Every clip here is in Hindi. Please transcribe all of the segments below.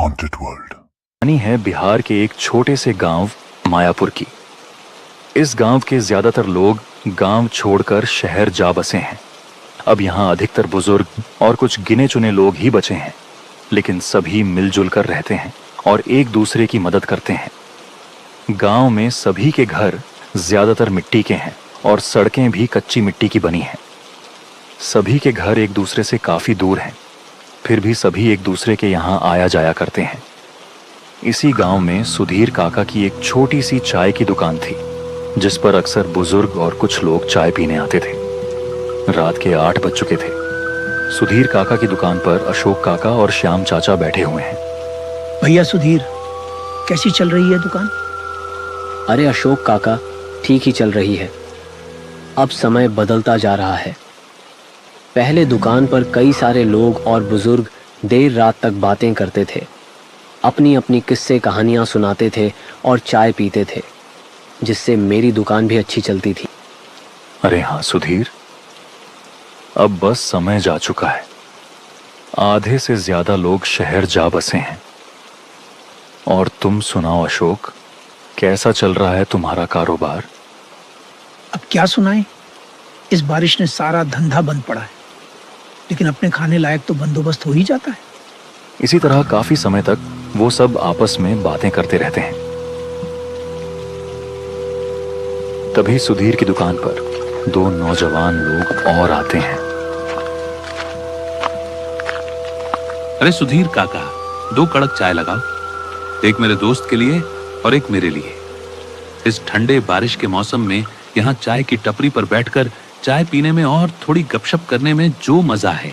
haunted world। कहानी है बिहार के एक छोटे से गांव मायापुर की। इस गांव के ज्यादातर लोग गांव छोड़कर शहर जा बसे हैं। अब यहाँ अधिकतर बुजुर्ग और कुछ गिने चुने लोग ही बचे हैं, लेकिन सभी मिलजुल कर रहते हैं और एक दूसरे की मदद करते हैं। गांव में सभी के घर ज्यादातर मिट्टी के हैं और सड़कें भी कच्ची मिट्टी की बनी हैं। सभी के घर एक दूसरे से काफी दूर हैं, फिर भी सभी एक दूसरे के यहाँ आया जाया करते हैं। इसी गांव में सुधीर काका की एक छोटी सी चाय की दुकान थी, जिस पर अक्सर बुजुर्ग और कुछ लोग चाय पीने आते थे। रात के 8 बज चुके थे। सुधीर काका की दुकान पर अशोक काका और श्याम चाचा बैठे हुए हैं। भैया सुधीर, कैसी चल रही है दुकान? अरे अशोक काका, ठीक ही चल रही है। अब समय बदलता जा रहा है। पहले दुकान पर कई सारे लोग और बुजुर्ग देर रात तक बातें करते थे, अपनी अपनी किस्से कहानियां सुनाते थे और चाय पीते थे, जिससे मेरी दुकान भी अच्छी चलती थी। अरे हाँ सुधीर, अब बस समय जा चुका है। आधे से ज्यादा लोग शहर जा बसे हैं। और तुम सुनाओ अशोक, कैसा चल रहा है तुम्हारा कारोबार? अब क्या सुनाएं? इस बारिश ने सारा धंधा बंद पड़ा है, लेकिन अपने खाने लायक तो बंदोबस्त हो ही जाता है। इसी तरह काफी समय तक वो सब आपस में बातें करते रहते हैं। तभी सुधीर की दुकान पर 2 नौजवान लोग और आते हैं। अरे सुधीर काका, 2 कड़क चाय लगाओ, एक मेरे दोस्त के लिए और एक मेरे लिए। इस ठंडे बारिश के मौसम में यहाँ चाय की टपरी पर बैठकर चाय पीने में और थोड़ी गपशप करने में जो मजा है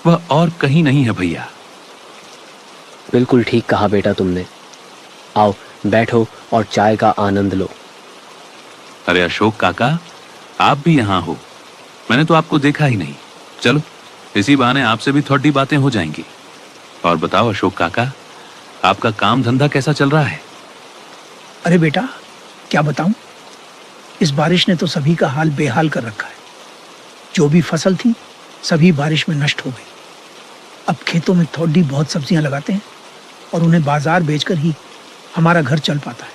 वह और कहीं नहीं है भैया। बिल्कुल ठीक कहा बेटा तुमने। आओ बैठो और चाय का आनंद लो। अरे अशोक काका, आप भी यहाँ हो? मैंने तो आपको देखा ही नहीं। चलो इसी बहाने आपसे भी थोड़ी बातें हो जाएंगी। और बताओ अशोक काका, आपका काम धंधा कैसा चल रहा है? अरे बेटा, क्या बताऊं, इस बारिश ने तो सभी का हाल बेहाल कर रखा है। जो भी फसल थी सभी बारिश में नष्ट हो गई। अब खेतों में थोड़ी बहुत सब्जियां लगाते हैं और उन्हें बाजार बेचकर ही हमारा घर चल पाता है।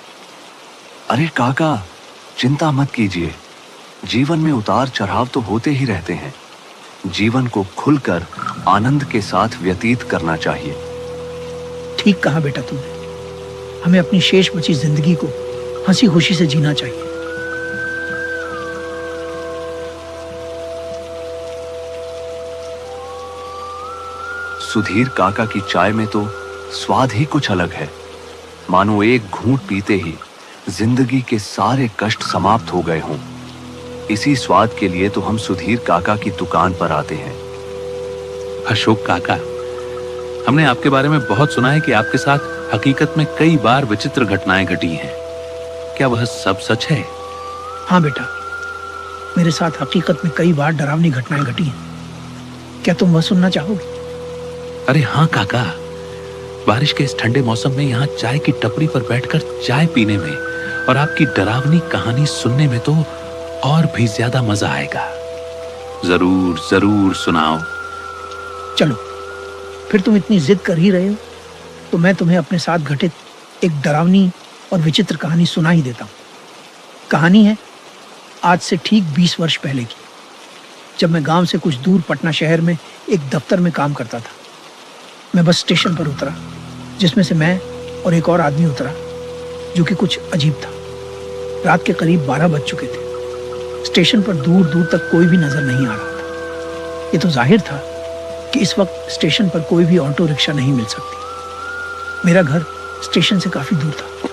अरे काका, चिंता मत कीजिए। जीवन में उतार चढ़ाव तो होते ही रहते हैं। जीवन को खुलकर आनंद के साथ व्यतीत करना चाहिए। ठीक कहा बेटा तुमने। हमें अपनी शेष बची जिंदगी को हंसी खुशी से जीना चाहिए। सुधीर काका की चाय में तो स्वाद ही कुछ अलग है। मानो एक घूंट पीते ही जिंदगी के सारे कष्ट समाप्त हो गए हों। इसी स्वाद के लिए तो हम सुधीर काका की दुकान पर आते हैं। अशोक काका, हमने आपके बारे में बहुत सुना है कि आपके साथ हकीकत में कई बार विचित्र घटनाएं घटी हैं। क्या वह सब सच है? हाँ बेटा, मेरे साथ हकीकत में कई बार डरावनी घटनाएं घटी हैं। क्या तुम वह सुनना चाहोगे? अरे हाँ काका, बारिश के इस ठंडे मौसम में यहाँ चाय की टपरी पर बैठकर चाय पीने में और आपकी डरावनी कहानी सुनने में तो और भी ज्यादा मजा आएगा। जरूर जरूर सुनाओ। चलो, फिर तुम इतनी जिद कर ही रहे हो तो मैं तुम्हें अपने साथ घटित एक डरावनी और विचित्र कहानी सुना ही देता हूँ। कहानी है आज से ठीक 20 वर्ष पहले की, जब मैं गांव से कुछ दूर पटना शहर में एक दफ्तर में काम करता था। मैं बस स्टेशन पर उतरा, जिसमें से मैं और एक और आदमी उतरा, जो कि कुछ अजीब था। रात के करीब 12 बज चुके थे। स्टेशन पर दूर दूर तक कोई भी नजर नहीं आ रहा था। ये तो जाहिर था कि इस वक्त स्टेशन पर कोई भी ऑटो रिक्शा नहीं मिल सकती। मेरा घर स्टेशन से काफी दूर था।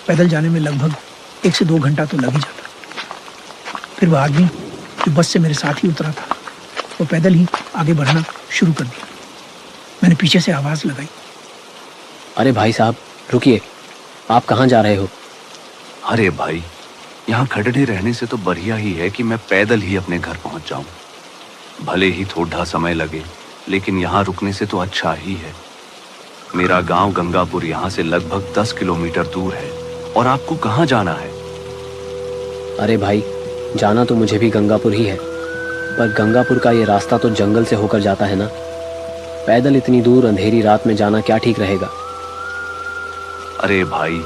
पैदल जाने में लगभग 1 से 2 घंटा तो लग ही जाता। फिर वह आदमी जो बस से मेरे साथ ही उतरा था, वो पैदल ही आगे बढ़ना शुरू कर दिया। मैंने पीछे से आवाज लगाई, अरे भाई साहब रुकिए, आप कहाँ जा रहे हो? अरे भाई, यहाँ खड़े रहने से तो बढ़िया ही है कि मैं पैदल ही अपने घर पहुँच जाऊँ। भले ही थोड़ा समय लगे, लेकिन यहाँ रुकने से तो अच्छा ही है। मेरा गांव गंगापुर यहाँ से लगभग 10 किलोमीटर दूर है। और आपको कहाँ जाना है? अरे भाई, जाना तो मुझे भी गंगापुर ही है, पर गंगापुर का ये रास्ता तो जंगल से होकर जाता है ना। पैदल इतनी दूर अंधेरी रात में जाना क्या ठीक रहेगा? अरे भाई,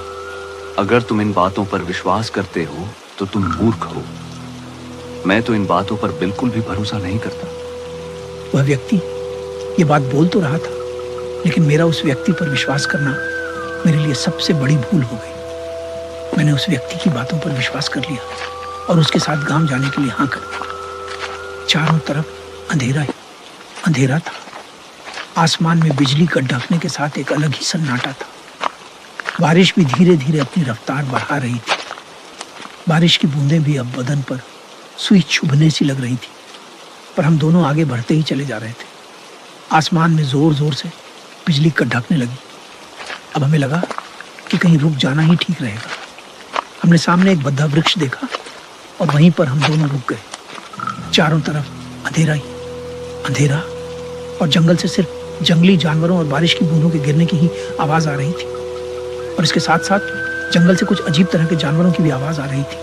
अगर तुम इन बातों पर विश्वास करते हो तो तुम मूर्ख हो। मैं तो इन बातों पर बिल्कुल भी भरोसा नहीं करता। वह व्यक्ति ये बात बोल तो रहा था, लेकिन मेरा उस व्यक्ति पर विश्वास करना मेरे लिए सबसे बड़ी भूल हो गई। मैंने उस व्यक्ति की बातों पर विश्वास कर लिया और उसके साथ गांव जाने के लिए हाँ कर दी। चारों तरफ अंधेरा ही अंधेरा था। आसमान में बिजली कड़कने के साथ एक अलग ही सन्नाटा था। बारिश भी धीरे धीरे अपनी रफ्तार बढ़ा रही थी। बारिश की बूंदें भी अब बदन पर सुई चुभने सी लग रही थी, पर हम दोनों आगे बढ़ते ही चले जा रहे थे। आसमान में जोर जोर से बिजली कड़कने लगी। अब हमें लगा कि कहीं रुक जाना ही ठीक रहेगा। हमने सामने एक बद्धा वृक्ष देखा और वहीं पर हम दोनों रुक गए। चारों तरफ अंधेरा ही अंधेरा और जंगल से सिर्फ जंगली जानवरों और बारिश की बूंदों के गिरने की ही आवाज आ रही थी, और इसके साथ साथ जंगल से कुछ अजीब तरह के जानवरों की भी आवाज आ रही थी,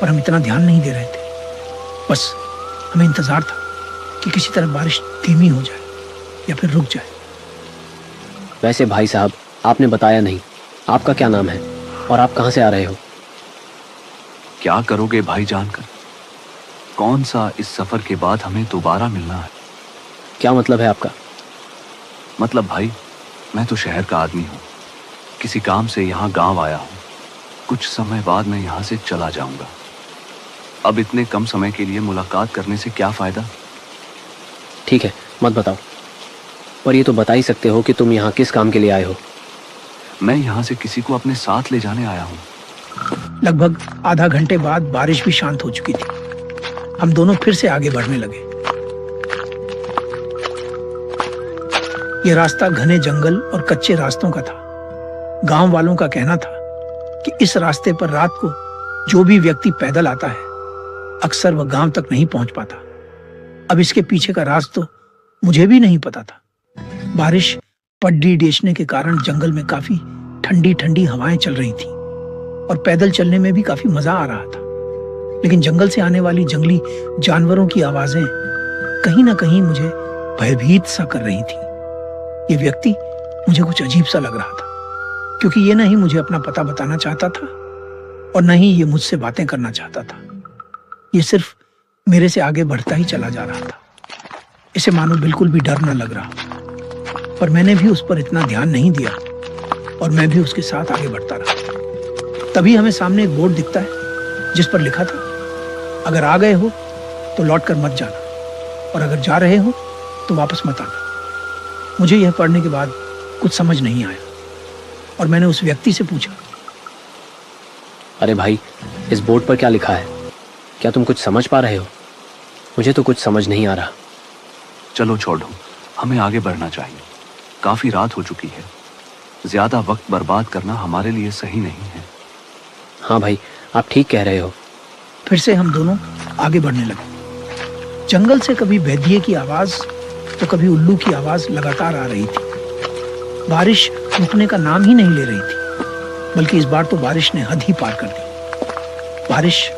पर हम इतना ध्यान नहीं दे रहे थे। बस हमें इंतजार था कि किसी तरह बारिश धीमी हो जाए या फिर रुक जाए। वैसे भाई साहब, आपने बताया नहीं, आपका क्या नाम है और आप कहाँ से आ रहे हो? क्या करोगे भाई जानकर? कौन सा इस सफर के बाद हमें दोबारा मिलना है। क्या मतलब है आपका? मतलब भाई, मैं तो शहर का आदमी हूँ। किसी काम से यहाँ गांव आया हूँ। कुछ समय बाद मैं यहाँ से चला जाऊंगा। अब इतने कम समय के लिए मुलाकात करने से क्या फायदा। ठीक है, मत बताओ, पर ये तो बता ही सकते हो कि तुम यहाँ किस काम के लिए आए हो। मैं यहाँ से किसी को अपने साथ ले जाने आया हूँ। लगभग आधा घंटे बाद बारिश भी शांत हो चुकी थी। हम दोनों फिर से आगे बढ़ने लगे। यह रास्ता घने जंगल और कच्चे रास्तों का था। गांव वालों का कहना था कि इस रास्ते पर रात को जो भी व्यक्ति पैदल आता है, अक्सर वह गांव तक नहीं पहुंच पाता। अब इसके पीछे का राज तो मुझे भी नहीं पता था। बारिश पड्डी डेचने के कारण जंगल में काफी ठंडी ठंडी हवाएं चल रही थी और पैदल चलने में भी काफी मजा आ रहा था। लेकिन जंगल से आने वाली जंगली जानवरों की आवाजें कहीं ना कहीं मुझे भयभीत सा कर रही थी। ये व्यक्ति मुझे कुछ अजीब सा लग रहा था, क्योंकि ये न ही मुझे अपना पता बताना चाहता था और न ही ये मुझसे बातें करना चाहता था। ये सिर्फ मेरे से आगे बढ़ता ही चला जा रहा था। इसे मानो बिल्कुल भी डर न लग रहा, पर मैंने भी उस पर इतना ध्यान नहीं दिया और मैं भी उसके साथ आगे बढ़ता रहा। तभी हमें सामने एक बोर्ड दिखता है जिस पर लिखा था, अगर आ गए हो तो लौट कर मत जाना और अगर जा रहे हो तो वापस मत आना। मुझे यह पढ़ने के बाद कुछ समझ नहीं आया और मैंने उस व्यक्ति से पूछा, अरे भाई, इस बोर्ड पर क्या लिखा है? क्या तुम कुछ समझ पा रहे हो? मुझे तो कुछ समझ नहीं आ रहा। चलो छोड़ो, हमें आगे बढ़ना चाहिए। काफी रात हो चुकी है। ज्यादा वक्त बर्बाद करना हमारे लिए सही नहीं है। हाँ भाई, आप ठीक कह रहे हो। फिर से हम दोनों आगे बढ़ने लगे। जंगल से कभी भेदिए की आवाज तो कभी उल्लू की आवाज लगातार आ रही थी। बारिश रुकने का नाम ही नहीं ले रही थी, बल्कि इस बार तो बारिश ने हद ही पार कर दी। बारिश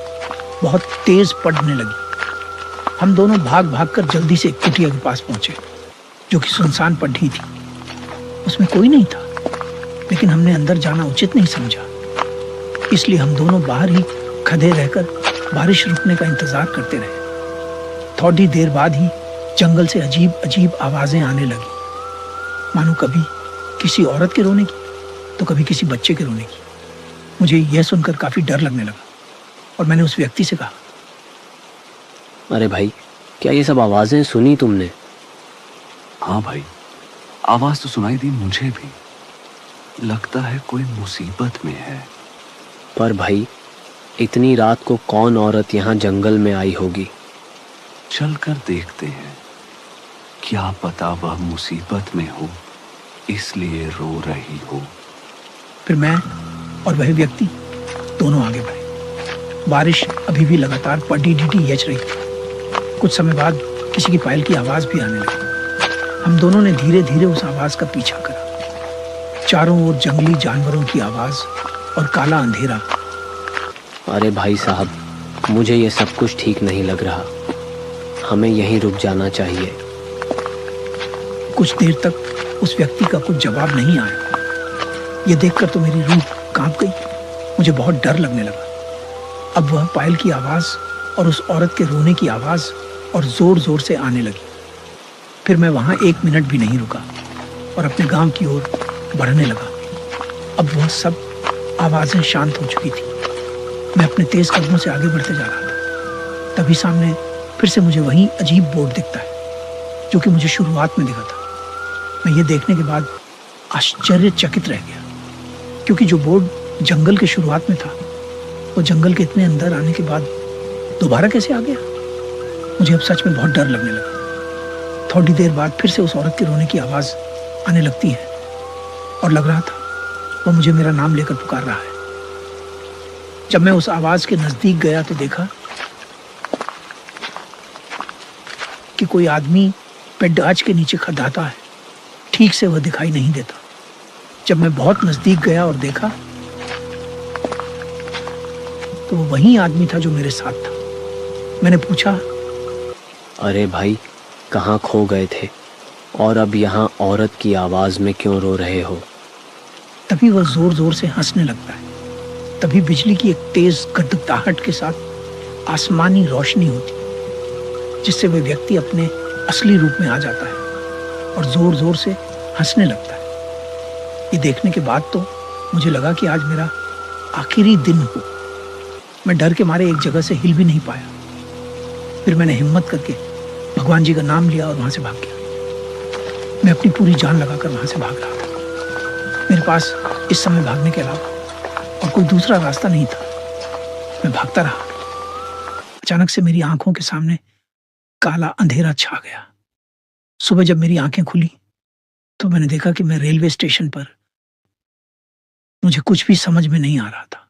बहुत तेज पड़ने लगी। हम दोनों भाग भाग कर जल्दी से एक कुटिया के पास पहुंचे, जो कि सुनसान पड्डी थी। उसमें कोई नहीं था, लेकिन हमने अंदर जाना उचित नहीं समझा, इसलिए हम दोनों बाहर ही खड़े रहकर बारिश रुकने का इंतजार करते रहे। थोड़ी देर बाद ही जंगल से अजीब अजीब आवाजें आने लगी, मानो कभी किसी औरत के रोने की तो कभी किसी बच्चे के रोने की। मुझे यह सुनकर काफी डर लगने लगा और मैंने उस व्यक्ति से कहा, अरे भाई, क्या ये सब आवाजें सुनी तुमने? हाँ भाई, आवाज तो सुनाई दी मुझे भी। लगता है कोई मुसीबत में है। पर भाई, इतनी रात को कौन औरत यहाँ जंगल में आई होगी? चलकर देखते हैं। क्या पता वह मुसीबत में हो, इसलिए रो रही हो। फिर मैं और वह व्यक्ति दोनों आगे बढ़े। बारिश अभी भी लगातार पड्डी डीटी यच रही थी। कुछ समय बाद किसी की पायल की आवाज भी आने लगी। हम दोनों ने धीरे धीरे उस आवाज का पीछा करा। चारों ओर जंगली जानवरों की आवाज और काला अंधेरा। अरे भाई साहब, मुझे ये सब कुछ ठीक नहीं लग रहा। हमें यहीं रुक जाना चाहिए। कुछ देर तक उस व्यक्ति का कुछ जवाब नहीं आया। ये देखकर तो मेरी रूह कांप गई। मुझे बहुत डर लगने लगा। अब वह पायल की आवाज और उस औरत के रोने की आवाज और जोर जोर से आने लगी। फिर मैं वहां 1 मिनट भी नहीं रुका और अपने गांव की ओर बढ़ने लगा। अब वह सब आवाजें शांत हो चुकी थी। मैं अपने तेज कदमों से आगे बढ़ते जा रहा था। तभी सामने फिर से मुझे वही अजीब बोर्ड दिखता है जो कि मुझे शुरुआत में दिखा था। मैं ये देखने के बाद आश्चर्यचकित रह गया, क्योंकि जो बोर्ड जंगल के शुरुआत में था वो जंगल के इतने अंदर आने के बाद दोबारा कैसे आ गया। मुझे अब सच में बहुत डर लगने लगा। थोड़ी देर बाद फिर से उस औरत के रोने की आवाज आने लगती है और लग रहा था वो मुझे मेरा नाम लेकर पुकार रहा है। जब मैं उस आवाज के नजदीक गया तो देखा कि कोई आदमी पेड़ के नीचे खड़ाता है। ठीक से वह दिखाई नहीं देता। जब मैं बहुत नजदीक गया और देखा तो वो वही आदमी था जो मेरे साथ था। मैंने पूछा, अरे भाई, कहाँ खो गए थे और अब यहाँ औरत की आवाज में क्यों रो रहे हो? तभी वह जोर जोर से हंसने लगता है। तभी बिजली की एक तेज गड़गड़ाहट के साथ आसमानी रोशनी होती, जिससे वह व्यक्ति अपने असली रूप में आ जाता है और जोर जोर से हंसने लगता है। ये देखने के बाद तो मुझे लगा कि आज मेरा आखिरी दिन हो। मैं डर के मारे एक जगह से हिल भी नहीं पाया। फिर मैंने हिम्मत करके भगवान जी का नाम लिया और वहां से भाग गया। मैं अपनी पूरी जान लगाकर वहां से भाग रहा था। मेरे पास इस समय भागने के अलावा और कोई दूसरा रास्ता नहीं था। मैं भागता रहा। अचानक से मेरी आंखों के सामने काला अंधेरा छा गया। सुबह जब मेरी आंखें खुली तो मैंने देखा कि मैं रेलवे स्टेशन पर। मुझे कुछ भी समझ में नहीं आ रहा था।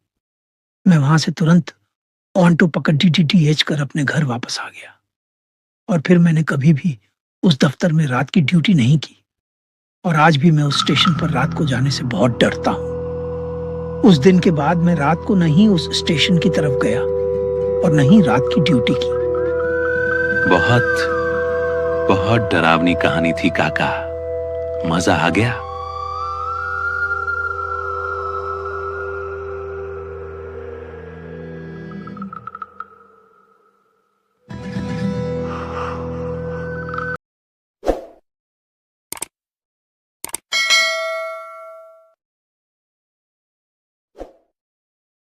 मैं वहां से तुरंत ऑटो पकड़ DTTH कर अपने घर वापस आ गया। और फिर मैंने कभी भी उस दफ्तर में रात की ड्यूटी नहीं की। और आज भी मैं उस स्टेशन पर रात को जाने से बहुत डरता हूं। उस दिन के बाद मैं रात को न ही उस स्टेशन की तरफ गया और न ही रात की ड्यूटी की। बहुत बहुत डरावनी कहानी थी काका। मजा आ गया।